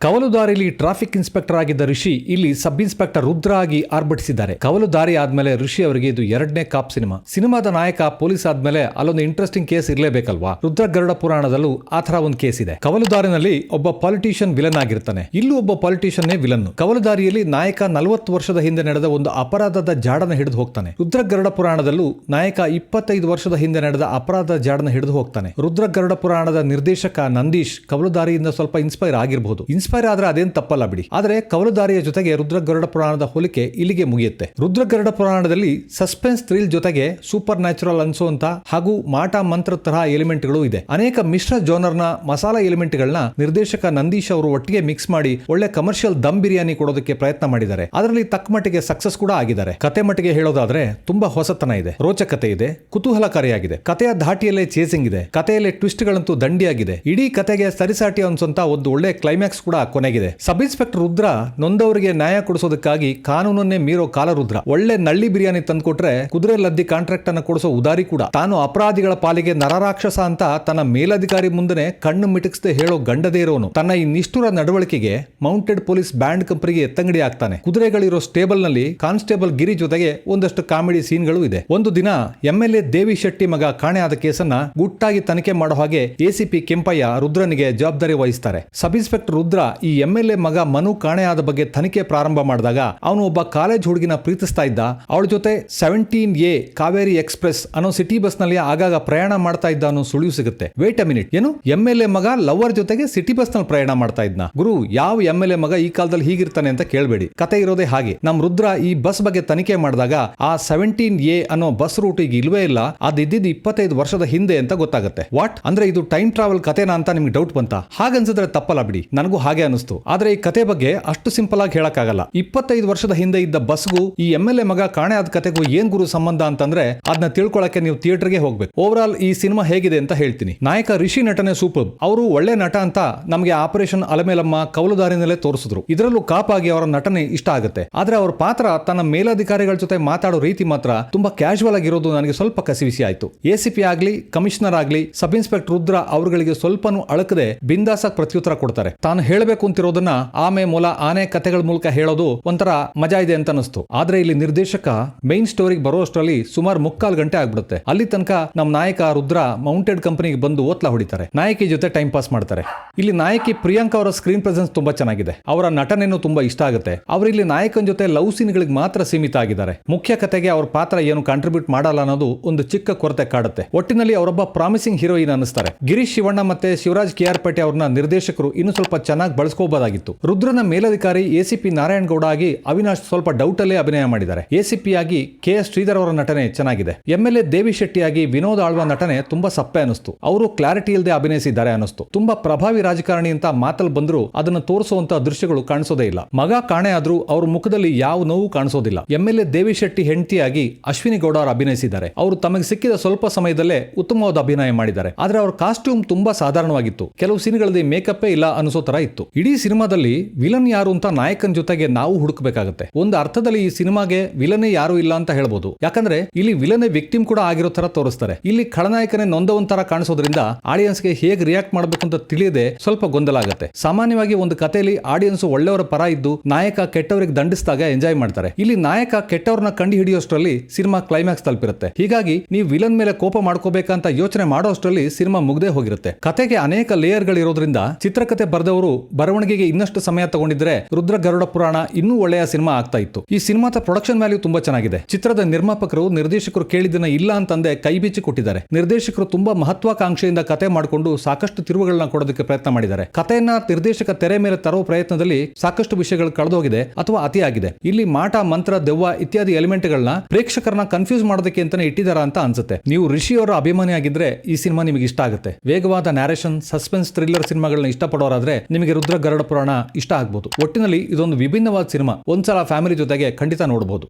ಕವಲುದಾರಿಯಲ್ಲಿ traffic inspector ಆಗಿದ್ದ ಋಷಿ ಇಲ್ಲಿ sub inspector Rudra ಆಗಿ ಆರ್ಭಟಿಸಿದ್ದಾರೆ. ಕವಲುದಾರಿ ಆದ್ಮೇಲೆ ಋಷಿ ಅವರಿಗೆ ಇದು ಎರಡನೇ ಕಾಪ್ ಸಿನಿಮಾದ ನಾಯಕ ಪೊಲೀಸ್ ಆದ್ಮೇಲೆ ಅಲ್ಲೊಂದು ಇಂಟ್ರೆಸ್ಟಿಂಗ್ ಕೇಸ್ ಇರ್ಲೇಬೇಕಲ್ವಾ. ರುದ್ರ ಗರುಡ ಪುರಾಣದಲ್ಲೂ ಆತರ ಒಂದು ಕೇಸ್ ಇದೆ. ಕವಲುದಾರಿನಲ್ಲಿ ಒಬ್ಬ ಪಾಲಿಟಿಷಿಯನ್ ವಿಲನ್ ಆಗಿರ್ತಾನೆ, ಇಲ್ಲೂ ಒಬ್ಬ ಪಾಲಿಟಿಷಿಯನ್ ವಿಲನ್. ಕವಲುದಾರಿಯಲ್ಲಿ ನಾಯಕ 40 ವರ್ಷದ ಹಿಂದೆ ನಡೆದ ಒಂದು ಅಪರಾಧದ ಜಾಡನ ಹಿಡಿದು ಹೋಗ್ತಾನೆ. ರುದ್ರ ಗರುಡ ಪುರಾಣದಲ್ಲೂ ನಾಯಕ 25 ವರ್ಷದ ಹಿಂದೆ ನಡೆದ ಅಪರಾಧದ ಜಾಡನ ಹಿಡಿದು ಹೋಗ್ತಾನೆ. ರುದ್ರ ಗರುಡ ಪುರಾಣದ ನಿರ್ದೇಶಕ ನಂದೀಶ್ ಕವಲುದಾರಿಯಿಂದ ಸ್ವಲ್ಪ ಇನ್ಸ್ಪೈರ್ ಆಗಿರಬಹುದು. ಇನ್ಸ್ಪೈರ್ ಆದ್ರೆ ಅದೇನ್ ತಪ್ಪಲ್ಲ ಬಿಡಿ. ಆದ್ರೆ ಕವಲುದಾರಿಯ ಜೊತೆಗೆ ರುದ್ರ ಗರುಡ ಪುರಾಣದ ಹೋಲಿಕೆ ಇಲ್ಲಿಗೆ ಮುಗಿಯುತ್ತೆ. ರುದ್ರ ಗರುಡ ಪುರಾಣದಲ್ಲಿ ಸಸ್ಪೆನ್ಸ್ ಥ್ರಿಲ್ ಜೊತೆಗೆ ಸೂಪರ್ ನ್ಯಾಚುರಲ್ ಅನ್ಸುವಂತ ಹಾಗೂ ಮಾಟ ಮಂತ್ರ ತರಹ ಎಲಿಮೆಂಟ್ಗಳು ಇದೆ. ಅನೇಕ ಮಿಶ್ರ ಜೋನರ್ನ ಮಸಾಲಾ ಎಲಿಮೆಂಟ್ಗಳನ್ನ ನಿರ್ದೇಶಕ ನಂದೀಶ್ ಅವರು ಒಟ್ಟಿಗೆ ಮಿಕ್ಸ್ ಮಾಡಿ ಒಳ್ಳೆ ಕಮರ್ಷಿಯಲ್ ದಮ್ ಬಿರಿಯಾನಿ ಕೊಡೋದಕ್ಕೆ ಪ್ರಯತ್ನ ಮಾಡಿದ್ದಾರೆ. ಅದರಲ್ಲಿ ತಕ್ಕ ಮಟ್ಟಿಗೆ ಸಕ್ಸಸ್ ಕೂಡ ಆಗಿದ್ದಾರೆ. ಕತೆ ಮಟ್ಟಿಗೆ ಹೇಳೋದಾದ್ರೆ ತುಂಬಾ ಹೊಸತನ ಇದೆ, ರೋಚಕತೆ ಇದೆ, ಕುತೂಹಲಕಾರಿಯಾಗಿದೆ. ಕತೆಯ ಧಾಟಿಯಲ್ಲೇ ಚೇಸಿಂಗ್ ಇದೆ, ಕತೆಯಲ್ಲಿ ಟ್ವಿಸ್ಟ್ ಗಳಂತೂ ದಂಡಿಯಾಗಿದೆ. ಇಡೀ ಕತೆಗೆ ಸರಿಸಾಟಿ ಅನ್ಸುವಂತ ಒಂದು ಒಳ್ಳೆ ಕ್ಲೈಮ್ಯಾಕ್ಸ್ ಕೂಡ ಕೊನೆಗಿದೆ. ಸಬ್ ಇನ್ಸ್ಪೆಕ್ಟರ್ ರುದ್ರ ನೊಂದವರಿಗೆ ನ್ಯಾಯ ಕೊಡಿಸೋದಕ್ಕಾಗಿ ಕಾನೂನನ್ನೇ ಮೀರೋ ಕಾಲರುದ್ರ. ಒಳ್ಳೆ ನಳ್ಳಿ ಬಿರಿಯಾನಿ ತಂದ್ಕೊಟ್ರೆ ಕುದುರೆ ಲದ್ದಿ ಕಾಂಟ್ರಾಕ್ಟ್ ಅನ್ನು ಕೊಡಿಸೋ ಉದಾರಿ ಕೂಡ. ತಾನು ಅಪರಾಧಿಗಳ ಪಾಲಿಗೆ ನರರಾಕ್ಷಸ ಅಂತ ತನ್ನ ಮೇಲಧಿಕಾರಿ ಮುಂದೆ ಕಣ್ಣು ಮಿಟುಕಿಸದೆ ಹೇಳೋ ಗಂಡದೇ ಇರೋನು. ತನ್ನ ಈ ನಿಷ್ಠುರ ನಡವಳಿಕೆಗೆ ಮೌಂಟೆಡ್ ಪೊಲೀಸ್ ಬ್ಯಾಂಡ್ ಕಂಪನಿಗೆ ಎತ್ತಂಗಡಿ ಆಗ್ತಾನೆ. ಕುದುರೆಗಳಿರೋ ಸ್ಟೇಬಲ್ ನಲ್ಲಿ ಕಾನ್ಸ್ಟೇಬಲ್ ಗಿರಿ ಜೊತೆಗೆ ಒಂದಷ್ಟು ಕಾಮಿಡಿ ಸೀನ್ಗಳು ಇದೆ. ಒಂದು ದಿನ MLA ದೇವಿ ಶೆಟ್ಟಿ ಮಗ ಕಾಣೆ ಆದ ಕೇಸನ್ನ ಗುಟ್ಟಾಗಿ ತನಿಖೆ ಮಾಡೋ ಹಾಗೆ ACP ಕೆಂಪಯ್ಯ ರುದ್ರನಿಗೆ ಜವಾಬ್ದಾರಿ ವಹಿಸ್ತಾರೆ. ಸಬ್ ಇನ್ಸ್ಪೆಕ್ಟರ್ ರುದ್ರ ಈ MLA ಮಗ ಮನು ಕಾಣೆ ಆದ ಬಗ್ಗೆ ತನಿಖೆ ಪ್ರಾರಂಭ ಮಾಡಿದಾಗ ಅವನು ಒಬ್ಬ ಕಾಲೇಜ್ ಹುಡುಗಿನ ಪ್ರೀತಿಸ್ತಾ ಇದ್ದ. ಅವಳ ಜೊತೆ 17A ಕಾವೇರಿ ಎಕ್ಸ್ಪ್ರೆಸ್ ಅನ್ನೋ ಸಿಟಿ ಬಸ್ ನಲ್ಲಿ ಆಗಾಗ ಪ್ರಯಾಣ ಮಾಡ್ತಾ ಇದ್ದ ಅನ್ನೋ ಸುಳಿವು ಸಿಗುತ್ತೆ. ವೇಟ್ ಅ ಮಿನಿಟ್, ಏನು MLA ಮಗ ಲವರ್ ಜೊತೆಗೆ ಸಿಟಿ ಬಸ್ ನಲ್ಲಿ ಪ್ರಯಾಣ ಮಾಡ್ತಾ ಇದ್ನ? ಗುರು, ಯಾವ MLA ಮಗ ಈ ಕಾಲದಲ್ಲಿ ಹೀಗಿರ್ತಾನೆ ಅಂತ ಕೇಳಬೇಡಿ. ಕತೆ ಇರೋದೇ ಹಾಗೆ. ನಮ್ ರುದ್ರ ಈ ಬಸ್ ಬಗ್ಗೆ ತನಿಖೆ ಮಾಡಿದಾಗ ಆ 17A ಅನ್ನೋ ಬಸ್ ರೂಟ್ ಈಗ ಇಲ್ವೇ ಇಲ್ಲ, ಅದಿದ್ದು 25 ವರ್ಷದ ಹಿಂದೆ ಅಂತ ಗೊತ್ತಾಗುತ್ತೆ. ವಾಟ್ ಅಂದ್ರೆ ಇದು ಟೈಮ್ ಟ್ರಾವೆಲ್ ಕತೆನಾ ಅಂತ ನಿಮ್ಗೆ ಡೌಟ್ ಬಂತ? ಹಾಗನ್ಸಿದ್ರೆ ತಪ್ಪಲ್ಲ ಬಿಡಿ, ನನಗೂ ಹಾಗೆ ಅನಿಸ್ತು. ಆದ್ರೆ ಈ ಕತೆ ಬಗ್ಗೆ ಅಷ್ಟು ಸಿಂಪಲ್ ಆಗಿ ಹೇಳಕ್ಕಾಗಲ್ಲ. 25 ವರ್ಷದ ಹಿಂದೆ ಇದ್ದ ಬಸ್ಗೂ ಈ MLA ಮಗ ಕಾಣೆ ಆದ ಕತೆಗೂ ಏನ್ ಗುರು ಸಂಬಂಧ ಅಂತಂದ್ರೆ ಅದನ್ನ ತಿಳ್ಕೊಳಕ್ಕೆ ನೀವು ಥಿಯೇಟರ್ಗೆ ಹೋಗ್ಬೇಕು. ಓವರ್ ಆಲ್ ಈ ಸಿನಿಮಾ ಹೇಗಿದೆ ಅಂತ ಹೇಳ್ತೀನಿ. ನಾಯಕ ರಿಷಿ ನಟನೆ ಸೂಪರ್. ಅವರು ಒಳ್ಳೆ ನಟ ಅಂತ ನಮಗೆ ಆಪರೇಷನ್ ಅಲಮೇಲಮ್ಮ ಕವಲುದಾರಿನಲ್ಲೇ ತೋರಿಸಿದ್ರು. ಇದರಲ್ಲೂ ಕಾಪ್ ಆಗಿ ಅವರ ನಟನೆ ಇಷ್ಟ ಆಗುತ್ತೆ. ಆದ್ರೆ ಅವ್ರ ಪಾತ್ರ ತನ್ನ ಮೇಲಧಿಕಾರಿಗಳ ಜೊತೆ ಮಾತಾಡೋ ರೀತಿ ಮಾತ್ರ ತುಂಬಾ ಕ್ಯಾಶುವಲ್ ಆಗಿರೋದು ನನಗೆ ಸ್ವಲ್ಪ ಕಸಿವಿಸಿ ಆಯ್ತು. ACP ಆಗ್ಲಿ ಕಮಿಷನರ್ ಆಗ್ಲಿ ಸಬ್ ಇನ್ಸ್ಪೆಕ್ಟರ್ ರುದ್ರ ಅವರುಗಳಿಗೆ ಸ್ವಲ್ಪನೂ ಅಳಕದೆ ಬಿಂದಾಸಾಗಿ ಪ್ರತ್ಯುತ್ತರ ಕೊಡ್ತಾರೆ. ತಾನು ಹೇಳಬೇಕು ಅಂತಿರೋದನ್ನ ಆಮೆ ಮೂಲ ಆನೆ ಕಥೆಗಳ ಮೂಲಕ ಹೇಳೋದು ಒಂಥರ ಮಜಾ ಇದೆ ಅಂತ ಅನಿಸ್ತು. ಆದ್ರೆ ಇಲ್ಲಿ ನಿರ್ದೇಶಕ ಮೈನ್ ಸ್ಟೋರಿಗೆ ಬರೋ ಅಷ್ಟರಲ್ಲಿ ಸುಮಾರು 3/4 ಗಂಟೆ ಆಗ್ಬಿಡುತ್ತೆ. ಅಲ್ಲಿ ತನಕ ನಮ್ಮ ನಾಯಕ ರುದ್ರ ಮೌಂಟೆಡ್ ಕಂಪನಿಗೆ ಬಂದು ಓತ್ಲಾ ಹೊಡಿತಾರೆ, ನಾಯಕಿ ಜೊತೆ ಟೈಮ್ ಪಾಸ್ ಮಾಡ್ತಾರೆ. ಇಲ್ಲಿ ನಾಯಕಿ ಪ್ರಿಯಾಂಕಾ ಅವರ ಸ್ಕ್ರೀನ್ ಪ್ರೆಸೆನ್ಸ್ ತುಂಬಾ ಚೆನ್ನಾಗಿದೆ. ಅವರ ನಟನೆನೂ ತುಂಬಾ ಇಷ್ಟ ಆಗುತ್ತೆ. ಅವರು ಇಲ್ಲಿ ನಾಯಕನ ಜೊತೆ ಲವ್ ಸೀನ್ಗಳಿಗೆ ಮಾತ್ರ ಸೀಮಿತ ಆಗಿದ್ದಾರೆ. ಮುಖ್ಯ ಕತೆಗೆ ಅವ್ರ ಪಾತ್ರ ಏನು ಕಾಂಟ್ರಿಬ್ಯೂಟ್ ಮಾಡಲ್ಲ ಅನ್ನೋದು ಒಂದು ಚಿಕ್ಕ ಕೊರತೆ ಕಾಡುತ್ತೆ. ಒಟ್ಟಿನಲ್ಲಿ ಅವರೊಬ್ಬ ಪ್ರಾಮಿಸಿಂಗ್ ಹೀರೋಯಿನ್ ಅನ್ನಿಸ್ತಾರೆ. ಗಿರೀಶ್ ಶಿವಣ್ಣ ಮತ್ತೆ ಶಿವರಾಜ್ KR ಪೇಟೆ ಅವ್ರನ್ನ ನಿರ್ದೇಶಕರು ಇನ್ನು ಸ್ವಲ್ಪ ಚೆನ್ನಾಗಿ ಬಳಸ್ಕೋಬಹುದಾಗಿತ್ತು. ರುದ್ರನ ಮೇಲಧಿಕಾರಿ ACP ನಾರಾಯಣ್ ಗೌಡ ಆಗಿ ಅವಿನಾಶ್ ಸ್ವಲ್ಪ ಡೌಟ್ ಅಲ್ಲೇ ಅಭಿನಯ ಮಾಡಿದ್ದಾರೆ. ACP ಆಗಿ KS ಶ್ರೀಧರ್ ಅವರ ನಟನೆ ಚೆನ್ನಾಗಿದೆ. MLA ದೇವಿ ಶೆಟ್ಟಿ ಆಗಿ ವಿನೋದ್ ಆಳ್ವ ನಟನೆ ತುಂಬಾ ಸಪ್ಪೆ ಅನಿಸ್ತು. ಅವರು ಕ್ಲಾರಿಟಿ ಇಲ್ಲದೆ ಅಭಿನಯಿಸಿದ್ದಾರೆ ಅನಿಸ್ತು. ತುಂಬಾ ಪ್ರಭಾವಿ ರಾಜಕಾರಣಿ ಅಂತ ಮಾತಲ್ಲಿ ಬಂದ್ರು ಅದನ್ನು ತೋರಿಸುವಂತ ದೃಶ್ಯಗಳು ಕಾಣಿಸೋದೇ ಇಲ್ಲ. ಮಗ ಕಾಣೆ ಆದ್ರೂ ಅವ್ರ ಮುಖದಲ್ಲಿ ಯಾವ ನೋವು ಕಾಣಿಸೋದಿಲ್ಲ. MLA ದೇವಿ ಶೆಟ್ಟಿ ಹೆಂಡತಿಯಾಗಿ ಅಶ್ವಿನಿ ಗೌಡ ಅವರು ಅಭಿನಯಿಸಿದ್ದಾರೆ. ಅವರು ತಮಗೆ ಸಿಕ್ಕಿದ ಸ್ವಲ್ಪ ಸಮಯದಲ್ಲೇ ಉತ್ತಮವಾದ ಅಭಿನಯ ಮಾಡಿದ್ದಾರೆ. ಆದ್ರೆ ಅವ್ರ ಕಾಸ್ಟ್ಯೂಮ್ ತುಂಬಾ ಸಾಧಾರಣವಾಗಿತ್ತು. ಕೆಲವು ಸೀನ್ಗಳಲ್ಲಿ ಮೇಕಪ್ ಇಲ್ಲ ಅನಿಸೋ ತರ ಇತ್ತು. ಇಡೀ ಸಿನಿಮಾದಲ್ಲಿ ವಿಲನ್ ಯಾರು ಅಂತ ನಾಯಕನ ಜೊತೆಗೆ ನಾವು ಹುಡುಕಬೇಕಾಗುತ್ತೆ. ಒಂದು ಅರ್ಥದಲ್ಲಿ ಈ ಸಿನಿಮಾಗೆ ವಿಲನೇ ಯಾರು ಇಲ್ಲ ಅಂತ ಹೇಳ್ಬೋದು. ಯಾಕಂದ್ರೆ ಇಲ್ಲಿ ವಿಲನೇ ವಿಕ್ಟಿಮ್ ಕೂಡ ಆಗಿರೋ ತರ ತೋರಿಸ್ತಾರೆ. ಇಲ್ಲಿ ಖಳನಾಯಕನೇ ನೊಂದವಂತರ ಕಾಣಿಸೋದ್ರಿಂದ ಆಡಿಯನ್ಸ್ಗೆ ಹೇಗೆ ರಿಯಾಕ್ಟ್ ಮಾಡಬೇಕು ಅಂತ ತಿಳಿಯದೆ ಸ್ವಲ್ಪ ಗೊಂದಲ ಆಗುತ್ತೆ. ಸಾಮಾನ್ಯವಾಗಿ ಒಂದು ಕಥೆಯಲ್ಲಿ ಆಡಿಯನ್ಸ್ ಒಳ್ಳೆಯವರ ಪರ ಇದ್ದು ನಾಯಕ ಕೆಟ್ಟವರಿಗೆ ದಂಡಿಸಿದಾಗ ಎಂಜಾಯ್ ಮಾಡ್ತಾರೆ. ಇಲ್ಲಿ ನಾಯಕ ಕೆಟ್ಟವ್ರನ್ನ ಕಂಡು ಹಿಡಿಯೋಷ್ಟರಲ್ಲಿ ಸಿನಿಮಾ ಕ್ಲೈಮ್ಯಾಕ್ಸ್ ತಲುಪಿರುತ್ತೆ. ಹೀಗಾಗಿ ನೀವು ವಿಲನ್ ಮೇಲೆ ಕೋಪ ಮಾಡ್ಕೋಬೇಕಂತ ಯೋಚನೆ ಮಾಡೋ ಅಷ್ಟರಲ್ಲಿ ಸಿನಿಮಾ ಮುಗ್ದೇ ಹೋಗಿರುತ್ತೆ. ಕತೆಗೆ ಅನೇಕ ಲೇಯರ್ ಗಳಿರೋದ್ರಿಂದ ಚಿತ್ರಕಥೆ ಬರೆದವರು ಬರವಣಿಗೆಗೆ ಇನ್ನಷ್ಟು ಸಮಯ ತಗೊಂಡಿದ್ರೆ ರುದ್ರ ಗರುಡ ಪುರಾಣ ಇನ್ನೂ ಒಳ್ಳೆಯ ಸಿನಿಮಾ ಆಗ್ತಾ ಇತ್ತು. ಈ ಸಿನಿಮಾದ ಪ್ರೊಡಕ್ಷನ್ ವ್ಯಾಲ್ಯೂ ತುಂಬಾ ಚೆನ್ನಾಗಿದೆ. ಚಿತ್ರದ ನಿರ್ಮಾಪಕರು ನಿರ್ದೇಶಕರು ಕೇಳಿದ್ದನ್ನ ಇಲ್ಲ ಅಂತಂದೆ ಕೈ ಬಿಚ್ಚಿ ಕೊಟ್ಟಿದ್ದಾರೆ. ನಿರ್ದೇಶಕರು ತುಂಬಾ ಮಹತ್ವಾಕಾಂಕ್ಷೆಯಿಂದ ಕತೆ ಮಾಡಿಕೊಂಡು ಸಾಕಷ್ಟು ತಿರುವುಗಳನ್ನ ಕೊಡೋದಕ್ಕೆ ಪ್ರಯತ್ನ ಮಾಡಿದ್ದಾರೆ. ಕಥೆಯನ್ನ ನಿರ್ದೇಶಕ ತೆರೆ ಮೇಲೆ ತರೋ ಪ್ರಯತ್ನದಲ್ಲಿ ಸಾಕಷ್ಟು ವಿಷಯಗಳು ಕಳೆದೋಗಿದೆ ಅಥವಾ ಅತಿಯಾಗಿದೆ. ಇಲ್ಲಿ ಮಾಟ ಮಂತ್ರ ದೆವ್ವ ಇತ್ಯಾದಿ ಎಲಿಮೆಂಟ್ಗಳನ್ನ ಪ್ರೇಕ್ಷಕರನ್ನ ಕನ್ಫ್ಯೂಸ್ ಮಾಡೋದಕ್ಕೆ ಅಂತಾನೆ ಇಟ್ಟಿದಾರ ಅಂತ ಅನ್ಸುತ್ತೆ. ನೀವು ರಿಷಿ ಅವರ ಅಭಿಮಾನಿ ಆಗಿದ್ರೆ ಈ ಸಿನಿಮಾ ನಿಮಗೆ ಇಷ್ಟ ಆಗುತ್ತೆ. ವೇಗವಾದ ನ್ಯಾರೇಷನ್ ಸಸ್ಪೆನ್ಸ್ ಥ್ರಿಲ್ಲರ್ ಸಿನಿಮಾಗಳನ್ನ ಇಷ್ಟಪಡೋರಾದ್ರೆ ನಿಮಗೆ ರುದ್ರ ಗರುಡ ಪುರಾಣ ಇಷ್ಟ ಆಗ್ಬಹುದು. ಒಟ್ಟಿನಲ್ಲಿ ಇದೊಂದು ವಿಭಿನ್ನವಾದ ಸಿನಿಮಾ. ಒಂದ್ಸಲ ಫ್ಯಾಮಿಲಿ ಜೊತೆಗೆ ಖಂಡಿತ ನೋಡಬಹುದು.